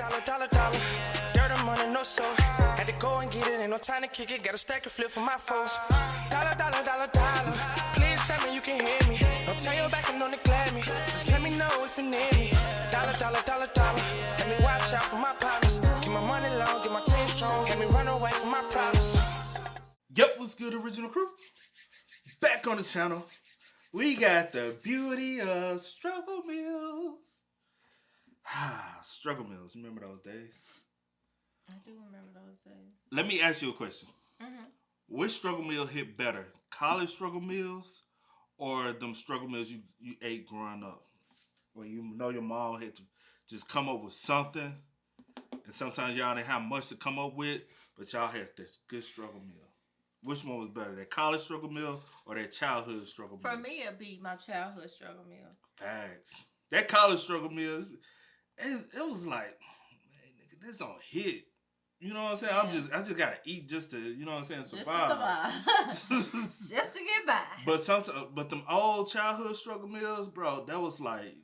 dollar. Dirt and money, no soul. Had to go and get it, ain't no time to kick it. Got a stack of flip for my foes. Dollar. Please tell me you can hear me. Don't turn your back and don't neglect me. Just let me know if you need me. Dollar. Let me watch out for my partners. Keep my money long, get my team strong. Let me run away from my problems. Yup, what's good, original crew? Back on the channel. We got the beauty of struggle meals. Struggle meals. Remember those days? I do remember those days. Let me ask you a question. Mm-hmm. Which struggle meal hit better? College struggle meals or them struggle meals you ate growing up? When you know your mom had to just come up with something. And sometimes y'all didn't have much to come up with, but y'all had this good struggle meal. Which one was better, that college struggle meal or that childhood struggle meal? For me, it'd be my childhood struggle meal. Facts. That college struggle meal, it was like, man, nigga, this don't hit. You know what I'm saying? Yeah. I just gotta eat just to, you know what I'm saying, survive. Just to survive. Just to get by. But them old childhood struggle meals, bro, that was like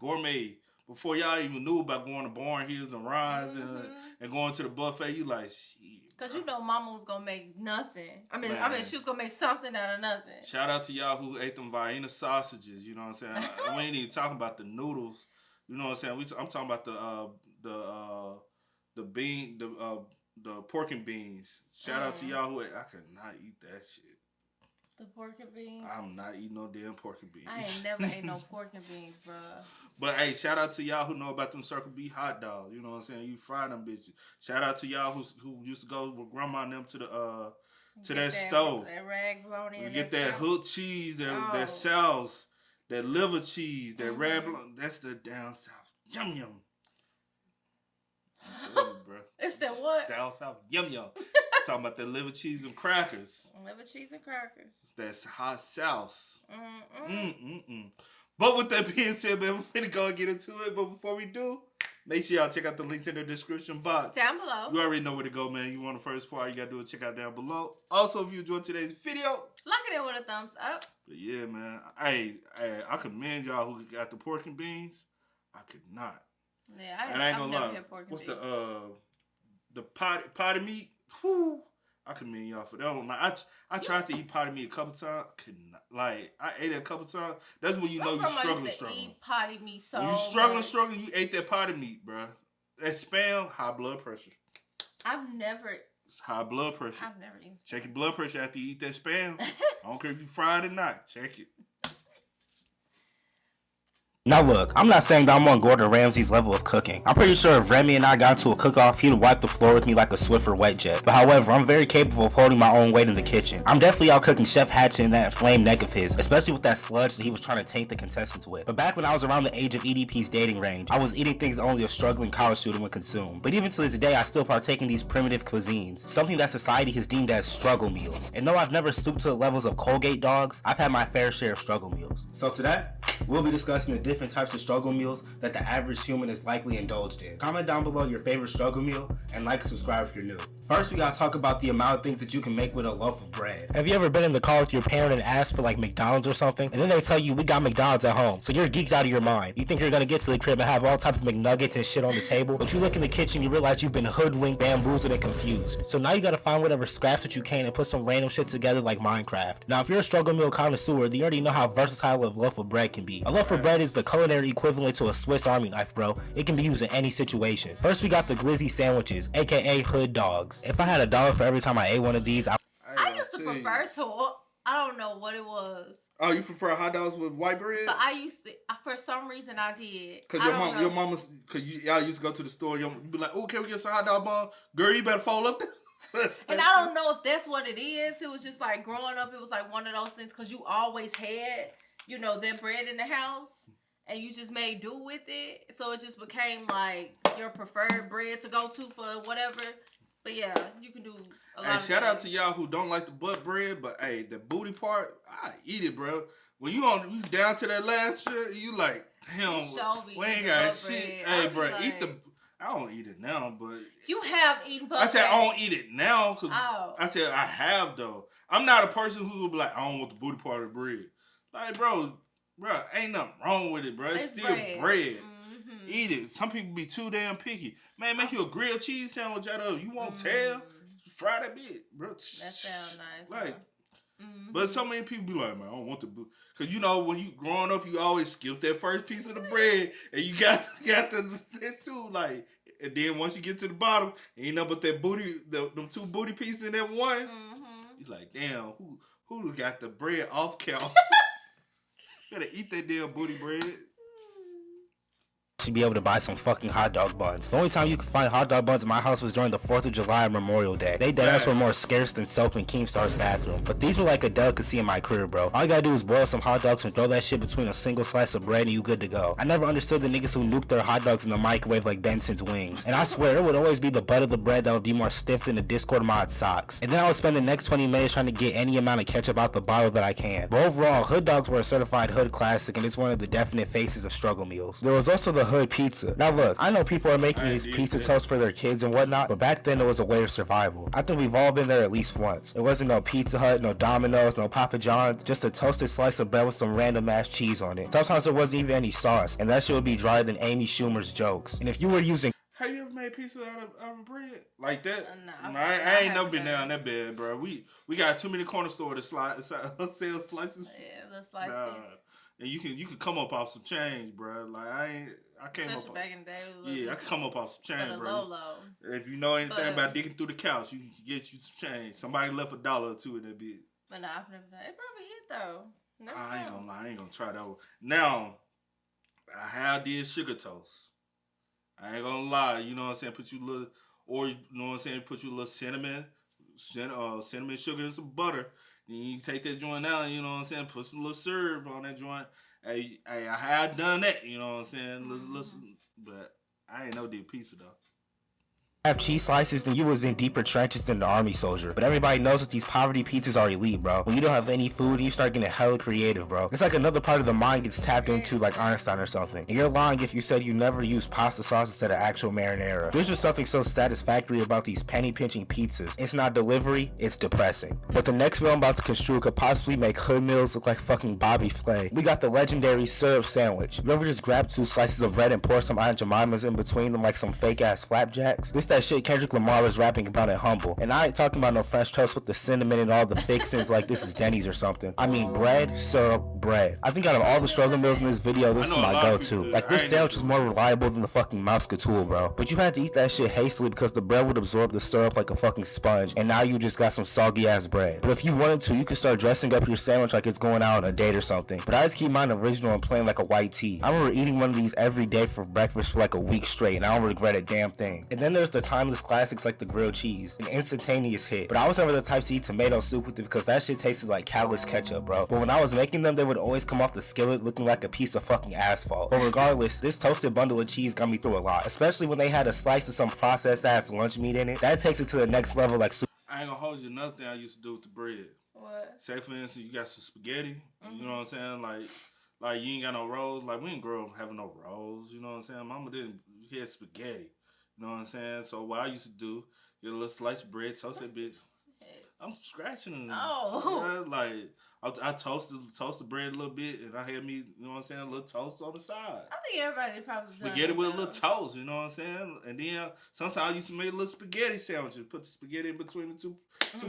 gourmet. Before y'all even knew about going to Barn Hills and Rise and going to the buffet, you like, shit. Because you know mama was going to make nothing. I mean, she was going to make something out of nothing. Shout out to y'all who ate them Vienna sausages, you know what I'm saying? We ain't even talking about the noodles, you know what I'm saying? I'm talking about the pork and beans. Shout out to y'all who I could not eat that shit. The pork and beans? I'm not eating no damn pork and beans. I ain't never ate no pork and beans, bro. But hey, shout out to y'all who know about them Circle B hot dogs. You know what I'm saying? You fry them bitches. Shout out to y'all who used to go with grandma and them to that stove. That rag bologna. We get that hood cheese, that sauce, that liver cheese, that rag bologna. That's the down south. Yum yum. I'm telling you, bro. It's that what? Down south. Yum yum. Talking about that liver cheese and crackers. Liver cheese and crackers. That's hot sauce. But with that being said, man, we're finna go and get into it. But before we do, make sure y'all check out the links in the description box. Down below. You already know where to go, man. You want the first part, you gotta do it. Check out down below. Also, if you enjoyed today's video, lock it in with a thumbs up. But yeah, man. Hey, I commend y'all who got the pork and beans. I could not. Yeah, I've never had pork and beans. What's the potty meat? Whew. I commend y'all for that one. Like, I tried to eat potty meat a couple times. Could not. Like, I ate it a couple times. That's when you know you're struggling. Eat potty meat so when you struggling, you ate that potty meat, bro. That Spam, high blood pressure. It's high blood pressure. I've never eaten Spam. Check your blood pressure after you eat that Spam. I don't care if you fried or not. Check it. Now look, I'm not saying that I'm on Gordon Ramsay's level of cooking. I'm pretty sure if Remy and I got into a cook-off, he'd wipe the floor with me like a Swiffer wet jet. But however, I'm very capable of holding my own weight in the kitchen. I'm definitely out cooking Chef Hatchet in that inflamed neck of his, especially with that sludge that he was trying to taint the contestants with. But back when I was around the age of EDP's dating range, I was eating things that only a struggling college student would consume. But even to this day, I still partake in these primitive cuisines, something that society has deemed as struggle meals. And though I've never stooped to the levels of Colgate dogs, I've had my fair share of struggle meals. So today, we'll be discussing the different types of struggle meals that the average human is likely indulged in. Comment down below your favorite struggle meal and like and subscribe if you're new. First, we gotta talk about the amount of things that you can make with a loaf of bread. Have you ever been in the car with your parent and asked for like McDonald's or something? And then they tell you, we got McDonald's at home. So you're geeked out of your mind. You think you're gonna get to the crib and have all type of McNuggets and shit on the table, but you look in the kitchen, you realize you've been hoodwinked, bamboozled, and confused. So now you gotta find whatever scraps that you can and put some random shit together like Minecraft. Now, if you're a struggle meal connoisseur, then you already know how versatile a loaf of bread can be. A loaf of bread is the culinary equivalent to a Swiss Army knife, bro. It can be used in any situation. First, we got the glizzy sandwiches, aka hood dogs. If I had $1 for every time I ate one of these, I used to prefer I don't know what it was. Oh, you prefer hot dogs with white bread? But I used to, for some reason I did. Cause your mama's, cause y'all used to go to the store, you'd be like, oh, can we get some hot dog bun? Girl, you better fold up there. And I don't know if that's what it is. It was just like growing up, it was like one of those things, cause you always had, that bread in the house. And you just made do with it. So it just became like your preferred bread to go to for whatever. But yeah, you can do a lot of shout out to y'all who don't like the butt bread. But hey, the booty part, I eat it, bro. When you down to that last shit, you like, damn, we ain't got shit. Hey, bro, eat I don't eat it now, but. You have eaten butt bread. I said I don't eat it now. Cause I said I have, though. I'm not a person who will be like, I don't want the booty part of the bread. Like, bro, ain't nothing wrong with it, bro. It's still bread. Eat it. Some people be too damn picky. Man, make you a grilled cheese sandwich out of it. You won't tell. Fry that bit, bro. That sounds nice. Like, but so many people be like, man, I don't want to. Because, you know, when you growing up, you always skip that first piece of the bread. And you got the next two. Like, and then once you get to the bottom, ain't nothing but that booty, them two booty pieces in that one. You're like, damn, who got the bread off count? You gotta eat that damn booty bread. Be able to buy some fucking hot dog buns. The only time you could find hot dog buns in my house was during the 4th of July and Memorial Day. They deadass were more scarce than soap in Keemstar's bathroom. But these were like a delicacy in my career, bro. All you gotta do is boil some hot dogs and throw that shit between a single slice of bread and you good to go. I never understood the niggas who nuked their hot dogs in the microwave like Benson's wings. And I swear it would always be the butt of the bread that would be more stiff than the Discord mod socks. And then I would spend the next 20 minutes trying to get any amount of ketchup out the bottle that I can. But overall, hood dogs were a certified hood classic and it's one of the definite faces of struggle meals. There was also the hood pizza. Now look, I know people are making these pizza toasts for their kids and whatnot, but back then it was a way of survival. I think we've all been there at least once. It wasn't no Pizza Hut, no Domino's, no Papa John's, just a toasted slice of bread with some random ass cheese on it. Sometimes there wasn't even any sauce, and that shit would be drier than Amy Schumer's jokes. And if you were using... Have you ever made pizza out of bread? Like that? No, I ain't never been down that bad, bro. We got too many corner stores that sell slices. Yeah, the slices. And you can come up off some change, bro. Like I came Especially up back in the day. I can come up off some change, bro. Low. If you know anything about digging through the couch, you can get you some change. Somebody left $1 or $2 in that bit. But nah, I've never done it. It probably hit though. Never I ain't gonna lie, I ain't gonna try that one. Now, I have did sugar toast. I ain't gonna lie, you know what I'm saying? Put you a little, or you know what I'm saying? Put you a little cinnamon sugar and some butter. Then you take that joint out, you know what I'm saying? Put some little syrup on that joint. Hey, I have done that, you know what I'm saying? Listen, but I ain't never did pizza though. Have cheese slices, then you was in deeper trenches than the army soldier. But everybody knows that these poverty pizzas are elite, bro. When you don't have any food, you start getting hella creative, bro. It's like another part of the mind gets tapped into like Einstein or something. And you're lying if you said you never used pasta sauce instead of actual marinara. There's just something so satisfactory about these penny pinching pizzas. It's not delivery, it's depressing. But the next meal I'm about to construe could possibly make hood meals look like fucking Bobby Flay. We got the legendary syrup sandwich. You ever just grab 2 slices of bread and pour some Aunt Jemimas in between them like some fake ass flapjacks? This that shit Kendrick Lamar was rapping about at Humble. And I ain't talking about no French toast with the cinnamon and all the fixins like this is Denny's or something. I mean bread, syrup, bread. I think out of all the struggle meals in this video, this is my go-to. Like this sandwich is more reliable than the fucking Muscatool, bro. But you had to eat that shit hastily because the bread would absorb the syrup like a fucking sponge, and now you just got some soggy ass bread. But if you wanted to, you could start dressing up your sandwich like it's going out on a date or something. But I just keep mine original and plain like a white tea. I remember eating one of these every day for breakfast for like a week straight, and I don't regret a damn thing. And then there's the timeless classics like the grilled cheese, an instantaneous hit. But I was never the type to eat tomato soup with it because that shit tasted like callous ketchup, bro. But when I was making them, they would always come off the skillet looking like a piece of fucking asphalt. But regardless, this toasted bundle of cheese got me through a lot, especially when they had a slice of some processed ass lunch meat in it. That takes it to the next level like soup. I ain't gonna hold you. Another thing I used to do with the bread. What? Say for instance, you got some spaghetti. You know what I'm saying? Like you ain't got no rolls. Like we didn't grow up having no rolls. You know what I'm saying? Mama didn't. She had spaghetti. You know what I'm saying? So what I used to do, get a little slice of bread, toast that bitch. I'm scratching. Oh. Like I toast the bread a little bit, and I had me, you know what I'm saying, a little toast on the side. I think everybody probably spaghetti with a little toast, you know what I'm saying? And then sometimes I used to make a little spaghetti sandwiches, put the spaghetti in between the two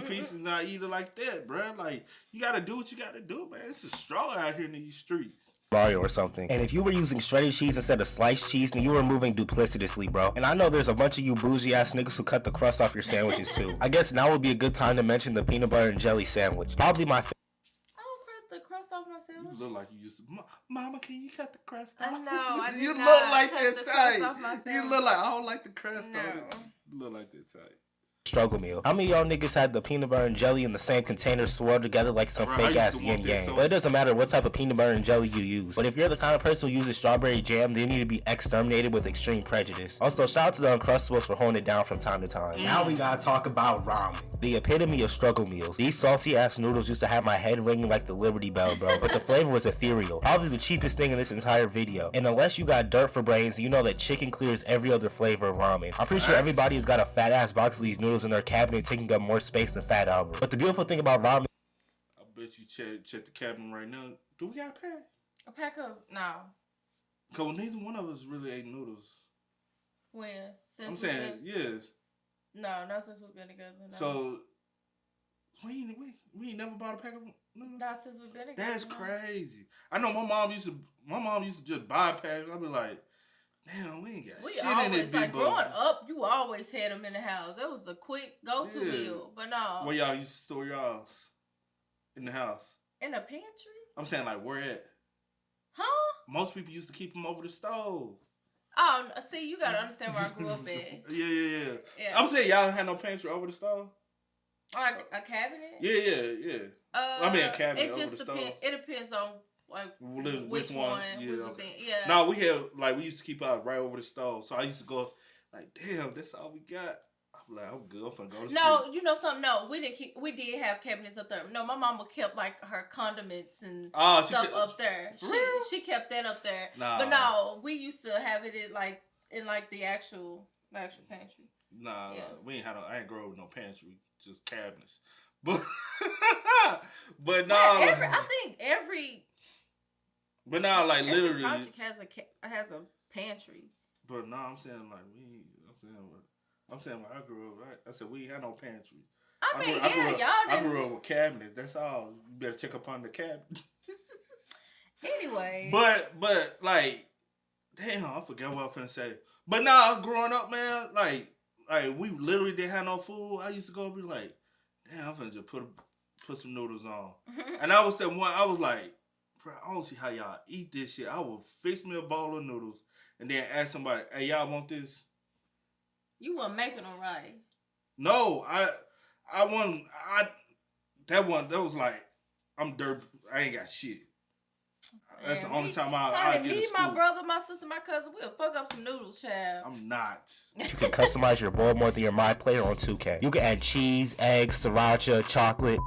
pieces, and I eat it like that, bro. Like you gotta do what you gotta do, man. It's a struggle out here in these streets. Mario or something. And if you were using shredded cheese instead of sliced cheese, then you were moving duplicitously, bro. And I know there's a bunch of you bougie ass niggas who cut the crust off your sandwiches too. I guess now would be a good time to mention the peanut butter and jelly sandwich. Probably my I don't cut the crust off my sandwich. You look like you used to. Mama, can you cut the crust off? I know. I You did look not like cut that the tight. crust off my You sandwich. look like I don't like the crust No. on it. You look like that tight. struggle meal. How many of y'all niggas had the peanut butter and jelly in the same container swirled together like some fake ass yin yang? But it doesn't matter what type of peanut butter and jelly you use. But if you're the kind of person who uses strawberry jam, then you need to be exterminated with extreme prejudice. Also, shout out to the Uncrustables for holding it down from time to time. Now we gotta talk about ramen, the epitome of struggle meals. These salty ass noodles used to have my head ringing like the Liberty Bell, bro. But the flavor was ethereal. Probably the cheapest thing in this entire video. And unless you got dirt for brains, you know that chicken clears every other flavor of ramen. I'm pretty sure everybody has got a fat ass box of these noodles in their cabinet taking up more space than Fat Albert. But the beautiful thing about ramen, I bet you check the cabinet right now. Do we got a pack? A pack of no. Cause neither one of us really ate noodles. When? Since I'm saying, yeah. No, not since we've been together. No. So we ain't never bought a pack of noodles. Not since we've been together. That's crazy. I know my mom used to just buy a pack. I'd be like, damn, we ain't got shit always, in it, big growing up, you always had them in the house. That was the quick go-to meal. But no. Where y'all used to store y'all's in the house? In the pantry? I'm saying like where at? Huh? Most people used to keep them over the stove. Oh, see, you gotta understand where I grew up at. Yeah. I'm saying y'all had no pantry over the stove? Like a cabinet? Yeah. I mean a cabinet over the stove. It depends on like which one. Yeah. No, we used to keep ours right over the stove. So I used to go like, damn, that's all we got. I'm like, I'm good. I'm finna go to sleep. No, you know something? No, we did have cabinets up there. No, my mama kept like her condiments and stuff up there. She kept that up there. Nah. But no, we used to have it in the actual pantry. Nah, we ain't I ain't grow up with no pantry, just cabinets. But no, I think every. But now, like every literally, project has a pantry. But no, I'm saying like I'm saying when I grew up, right? I said we ain't had no pantry. I grew up with cabinets. That's all. You better check up on the cabinet. Anyway. But like, damn, I forgot what I was finna say. But now growing up, man, like we literally didn't have no food. I used to go and be like, damn, I'm finna just put some noodles on. And I was that one. I was like, bro, I don't see how y'all eat this shit. I would fix me a bowl of noodles and then ask somebody, hey, y'all want this? You weren't making them right. No, that was like, I'm dirt. I ain't got shit. That's the only time I get me, a scoop. My brother, my sister, my cousin, we'll fuck up some noodles, child. I'm not. You can customize your bowl more than your My Player on 2K. You can add cheese, eggs, sriracha, chocolate.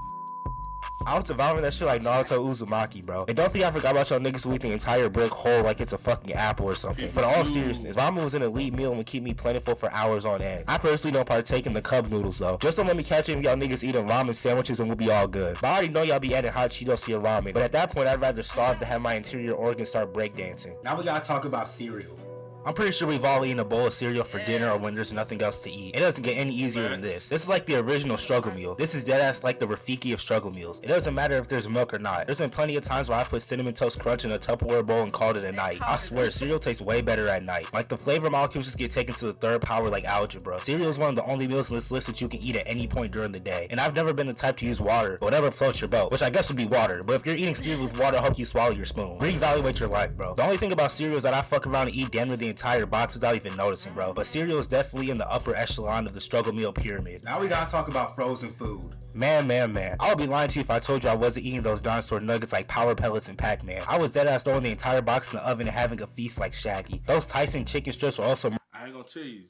I was devouring that shit like Naruto Uzumaki, bro. And don't think I forgot about y'all niggas who eat the entire brick whole like it's a fucking apple or something. But in all seriousness, ramen was an elite meal and would keep me plentiful for hours on end. I personally don't partake in the cup noodles though. Just don't let me catch any of y'all niggas eating ramen sandwiches and we'll be all good. But I already know y'all be adding hot Cheetos to your ramen. But at that point, I'd rather starve than have my interior organs start breakdancing. Now we gotta talk about cereal. I'm pretty sure we've all eaten a bowl of cereal for dinner or when there's nothing else to eat. It doesn't get any easier than this. This is like the original struggle meal. This is deadass like the Rafiki of struggle meals. It doesn't matter if there's milk or not. There's been plenty of times where I put Cinnamon Toast Crunch in a Tupperware bowl and called it a night. I swear, cereal tastes way better at night. Like the flavor molecules just get taken to the third power like algebra. Cereal is one of the only meals in this list that you can eat at any point during the day. And I've never been the type to use water, but whatever floats your boat, which I guess would be water. But if you're eating cereal with water, I hope you swallow your spoon. Reevaluate your life, bro. The only thing about cereal is that I fuck around and eat damn near the entire box without even noticing, bro. But cereal is definitely in the upper echelon of the struggle meal pyramid. Now we gotta talk about frozen food. Man. I would be lying to you if I told you I wasn't eating those dinosaur nuggets like Power Pellets and Pac-Man. I was deadass throwing the entire box in the oven and having a feast like Shaggy. Those Tyson chicken strips were also... I ain't gonna tell you.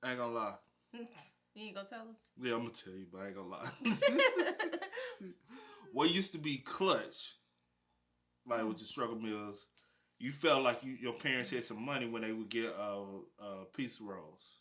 I ain't gonna lie. You ain't gonna tell us? Yeah, I'm gonna tell you, but I ain't gonna lie. What used to be clutch, like with the struggle meals, you felt like your parents had some money when they would get pizza rolls.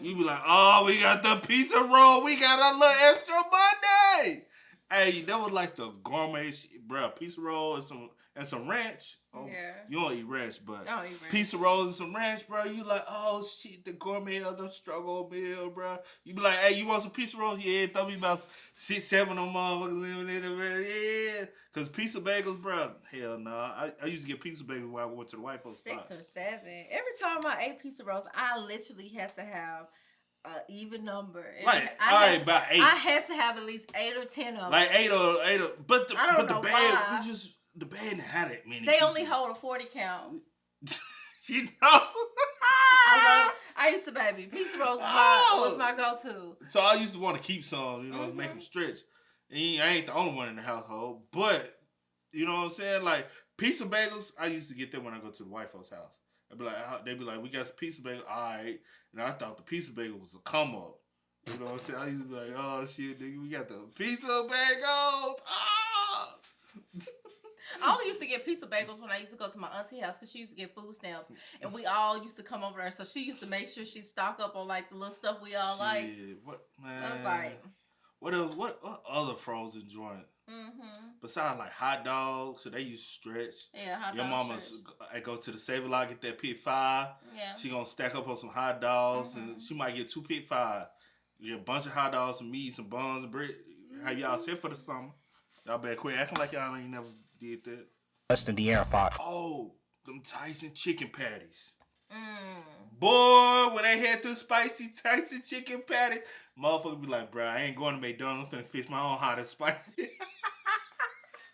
You be like, oh, we got the pizza roll. We got a little extra money. Hey, that was like the gourmet shit, bro. Pizza roll and some ranch. Oh, yeah. You don't eat ranch, but I don't eat ranch. Pizza rolls and some ranch, bro. You like, oh shit, the gourmet of the struggle meal, bro. You be like, hey, you want some pizza rolls? Yeah, throw me about 6-7 of them motherfuckers in there, yeah. Cause pizza bagels, bro. Hell no. I used to get pizza bagels when I went to the White Folks 6 or 7. Every time I ate pizza rolls, I literally had to have an even number. Like, about 8. I had to have at least 8 or 10 of them. Like 8 or but the bag why. The bag didn't have that many. They only hold a 40 count. She know. I used to, baby. Pizza rolls was my go-to. So I used to want to keep some, make them stretch. And I ain't the only one in the household, but you know what I'm saying? Like pizza bagels, I used to get them when I go to the White Folks' house. They'd be like, we got some pizza bagels, all right. And I thought the pizza bagel was a come up. You know what I'm saying? I used to be like, oh shit, nigga, we got the pizza bagels. Ah! I only used to get pizza bagels when I used to go to my auntie house because she used to get food stamps. And we all used to come over there. So she used to make sure she stock up on like the little stuff we all like. What, man? I was like... What else? What other frozen joint? Besides like hot dogs, so they use stretch. Yeah, hot dogs. Your mama go to the Save a Lot, get that pick 5. Yeah. She gonna stack up on some hot dogs, and she might get 2 pick 5. Get a bunch of hot dogs, some meat, some buns, and bread. How y'all set for the summer? Y'all better quit acting like y'all ain't never did that. Less than De'Aaron Fox. Oh, them Tyson chicken patties. Boy, when they had the spicy Tyson chicken patty, motherfucker be like, bro, I ain't going to McDonald's. I'm finna fix my own hot and spicy.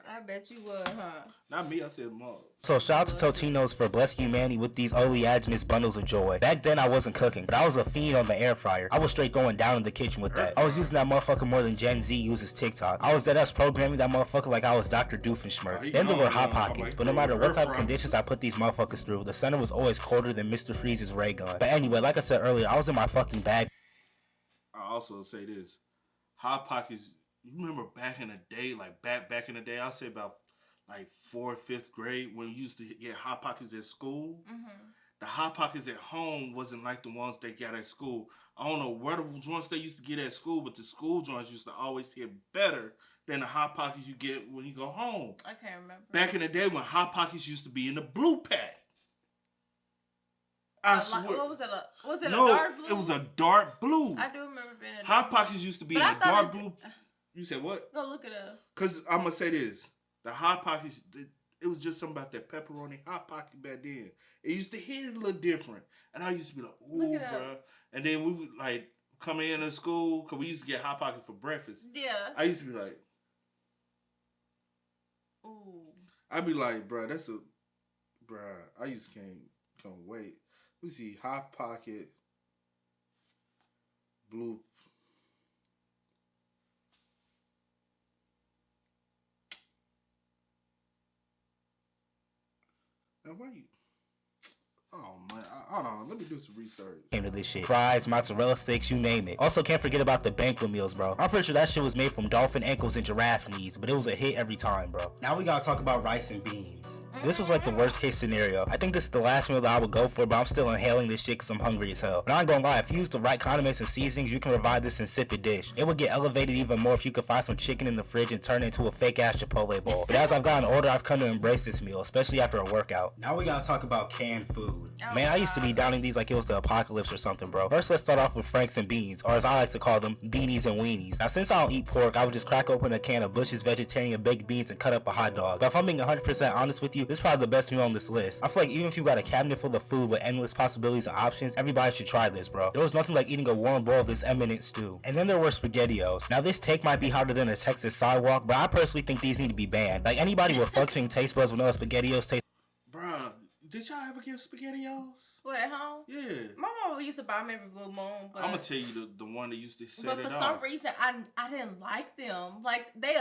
I bet you would, huh? Not me, I said mom. So shout out to Totino's for blessing humanity with these oleaginous bundles of joy. Back then I wasn't cooking, but I was a fiend on the air fryer. I was straight going down in the kitchen with that. I was using that motherfucker more than Gen Z uses TikTok. I was deadass programming that motherfucker like I was Dr. Doofenshmirtz. Then there were Hot Pockets, but no matter what type of conditions I put these motherfuckers through, the center was always colder than Mr. Freeze's ray gun. But anyway, like I said earlier, I was in my fucking bag. I also say this. Hot Pockets, you remember back in the day, like back in the day, I'll say about like 4th, 5th grade, when you used to get Hot Pockets at school. The Hot Pockets at home wasn't like the ones they got at school. I don't know where the joints they used to get at school, but the school joints used to always hit better than the Hot Pockets you get when you go home. I can't remember. Back in the day when Hot Pockets used to be in the blue pack. I swear. What was it? Was it No, a dark blue? it was a dark blue. I do remember being a Hot dark Pockets used to be But in I the thought dark it- blue. You said what? Go look it up. Because I'm going to say this. The Hot Pockets, it was just something about that pepperoni Hot Pocket back then. It used to hit a little different. And I used to be like, ooh, Look it up. bro. And then we would like come into school, because we used to get Hot Pockets for breakfast. Yeah. I used to be like, Ooh. I'd be like, bro, I just can't wait. We see Hot Pocket, blue. Now, why you? Oh, man. Hold on. Let me do some research. Came to this shit. Fries, mozzarella sticks, you name it. Also, can't forget about the banquet meals, bro. I'm pretty sure that shit was made from dolphin ankles and giraffe knees, but it was a hit every time, bro. Now we gotta talk about rice and beans. This was like the worst case scenario. I think this is the last meal that I would go for, but I'm still inhaling this shit because I'm hungry as hell. But I ain't gonna lie, if you use the right condiments and seasonings, you can revive this insipid dish. It would get elevated even more if you could find some chicken in the fridge and turn it into a fake ass Chipotle bowl. But as I've gotten older, I've come to embrace this meal, especially after a workout. Now we gotta talk about canned food. Man, I used to be downing these like it was the apocalypse or something, bro. First, let's start off with Franks and Beans, or as I like to call them, beanies and weenies. Now, since I don't eat pork, I would just crack open a can of Bush's vegetarian baked beans and cut up a hot dog. But if I'm being 100% honest with you, this is probably the best meal on this list. I feel like even if you got a cabinet full of food with endless possibilities and options, everybody should try this, bro. There was nothing like eating a warm bowl of this eminent stew. And then there were SpaghettiOs. Now, this take might be harder than a Texas sidewalk, but I personally think these need to be banned. Like, anybody with functioning taste buds will know SpaghettiOs taste. Bruh, did y'all ever get SpaghettiOs? What, at home? Yeah. My mama used to buy them every blue moon, but I'm gonna tell you the one that used to set but it for off. some reason I didn't like them. Like they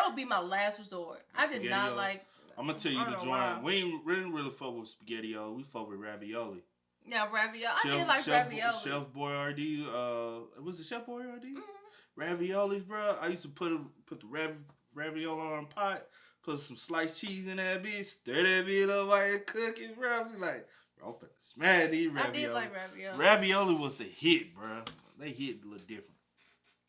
would be my last resort. I did not SpaghettiOs? like. I'm gonna tell you I the don't know why. joint. We ain't really fuck with SpaghettiOs. We fuck with ravioli. Yeah, ravioli. I did like ravioli. Chef Boyardee. Was it Chef Boyardee? Raviolis, bro. I used to put the ravioli on a pot, put some sliced cheese in that bitch, stir that bitch up while it cooking, bro. Be like, bro, I'm finna smash these ravioli. I did like ravioli. Ravioli was the hit, bro. They hit a little different.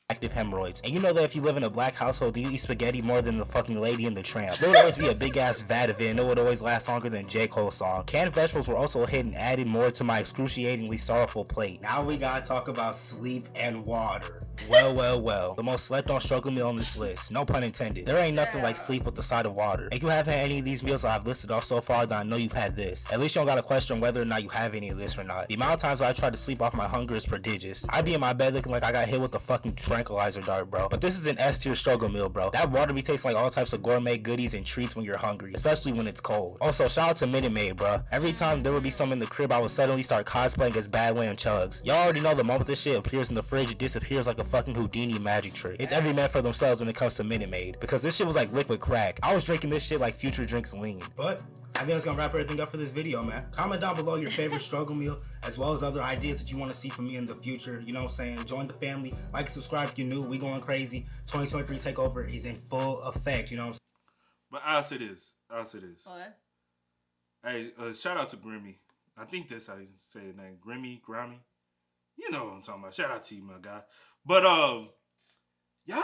Active hemorrhoids. And you know that if you live in a black household, you eat spaghetti more than the fucking Lady and the Tramp. There would always be a big ass vat of it, and it would always last longer than J. Cole's song. Canned vegetables were also a hit and added more to my excruciatingly sorrowful plate. Now we gotta talk about sleep and water. Well. The most slept on struggle meal on this list. No pun intended. There ain't nothing like sleep with the side of water. If you haven't had any of these meals that I've listed off so far, then I know you've had this. At least you don't gotta question whether or not you have any of this or not. The amount of times I tried to sleep off my hunger is prodigious. I'd be in my bed looking like I got hit with a fucking tranquilizer dart, bro. But this is an S tier struggle meal, bro. That water be tastes like all types of gourmet goodies and treats when you're hungry, especially when it's cold. Also, shout out to Minute Maid, bro. Every time there would be some in the crib, I would suddenly start cosplaying as Badland Chugs. Y'all already know the moment this shit appears in the fridge, it disappears like a fucking Houdini magic trick. It's every man for themselves when it comes to Minute Maid, because this shit was like liquid crack. I was drinking this shit like Future drinks lean. But I think that's gonna wrap everything up for this video, man. Comment down below your favorite struggle meal, as well as other ideas that you want to see from me in the future. You know what I'm saying? Join the family. Like, subscribe if you're new. We going crazy. 2023 takeover is in full effect. You know what I'm saying? But I'll say this. What? Hey, shout out to Grimmy. I think that's how you say his name. Grimmy. You know what I'm talking about. Shout out to you, my guy. But y'all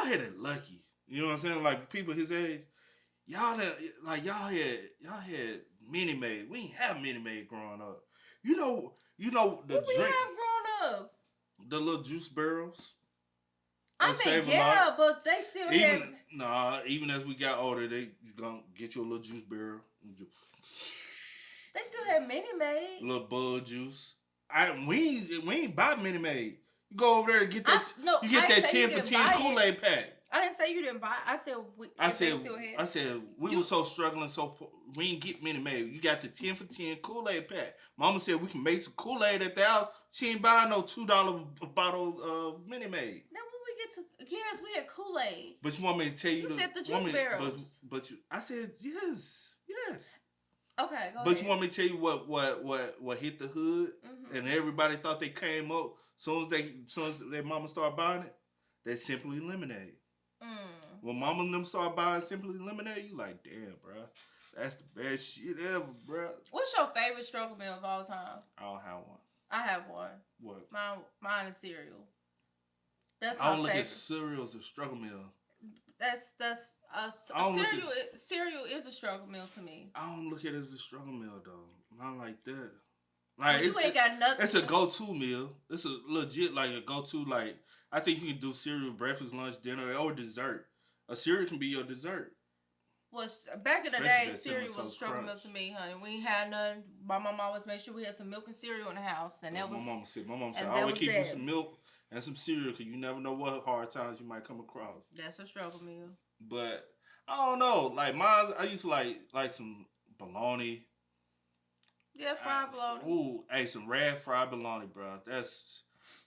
had it lucky. You know what I'm saying? Like people his age, y'all had Mini Maid. We ain't have Mini Maid growing up. You know the What we drink, have grown up? the little juice barrels. I That mean, save a yeah, lot. but they still have. Even as we got older, you gonna get you a little juice barrel, They still have Mini Maid. little bud juice. We ain't buy Mini Maid. You go over there and get that. You get that 10 for 10 Kool-Aid pack. I didn't say you didn't buy. I said I said we were so struggling, we didn't get Mini Maid. You got the 10 for 10 Kool-Aid pack. Mama said we can make some Kool-Aid at the house. She ain't buying no $2 bottle of Mini Maid. Now when we get to we had Kool-Aid. But you want me to tell you? You said the juice barrels. But I said yes. Okay, go But ahead. you want me to tell you what hit the hood, and everybody thought they came up. Soon as their mama started buying it, that Simply Lemonade. When mama and them start buying Simply Lemonade, you like, damn, bro, that's the best shit ever, bro. What's your favorite struggle meal of all time? I don't have one. I have one. What? Mine is cereal. That's my I don't favorite. look at cereal as a struggle meal. Cereal is a struggle meal to me. I don't look at it as a struggle meal though. Not like that. Like you ain't got nothing. It's a go-to meal. It's a legit like a go-to. Like I think you can do cereal, breakfast, lunch, dinner, or dessert. A cereal can be your dessert. Well, back in the Especially day, that cereal Cinnamon was a Toast struggle meal Crunch. to me, honey. We ain't had none. My mom always made sure we had some milk and cereal in the house, and that was. My mom said, and I that always was keep you that. some milk and some cereal because you never know what hard times you might come across. That's a struggle meal. But I don't know. Like mine, I used to like some bologna. Yeah, fried bologna. Ooh, hey, some red fried bologna, bro.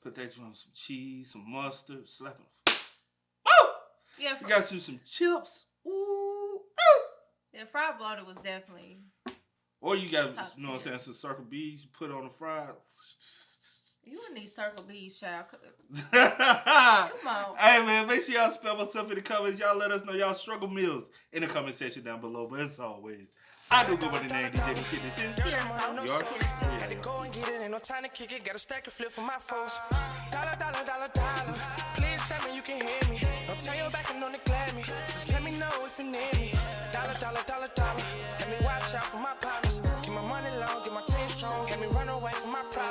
Put that on some cheese, some mustard, slap it. Woo! Yeah, You got some chips. Ooh. yeah, fried bologna was definitely. Or you got, Top you know what I'm tier. saying, some Circle B's you put on the fried. You would need Circle B's, child. Come on. Hey, man, make sure y'all spell myself in the comments. Y'all let us know y'all struggle meals in the comment section down below. But as always, I do go by the name DJ Kid. Had to go and get it, ain't no time to kick it. Got a stack of flip for my foes. Dollar. Please tell me you can hear me. Don't turn your back and don't neglect me. Just let me know if you need me. Dollar. Let me watch out for my partners. Keep my money long, get my team strong. Let me run away from my problems.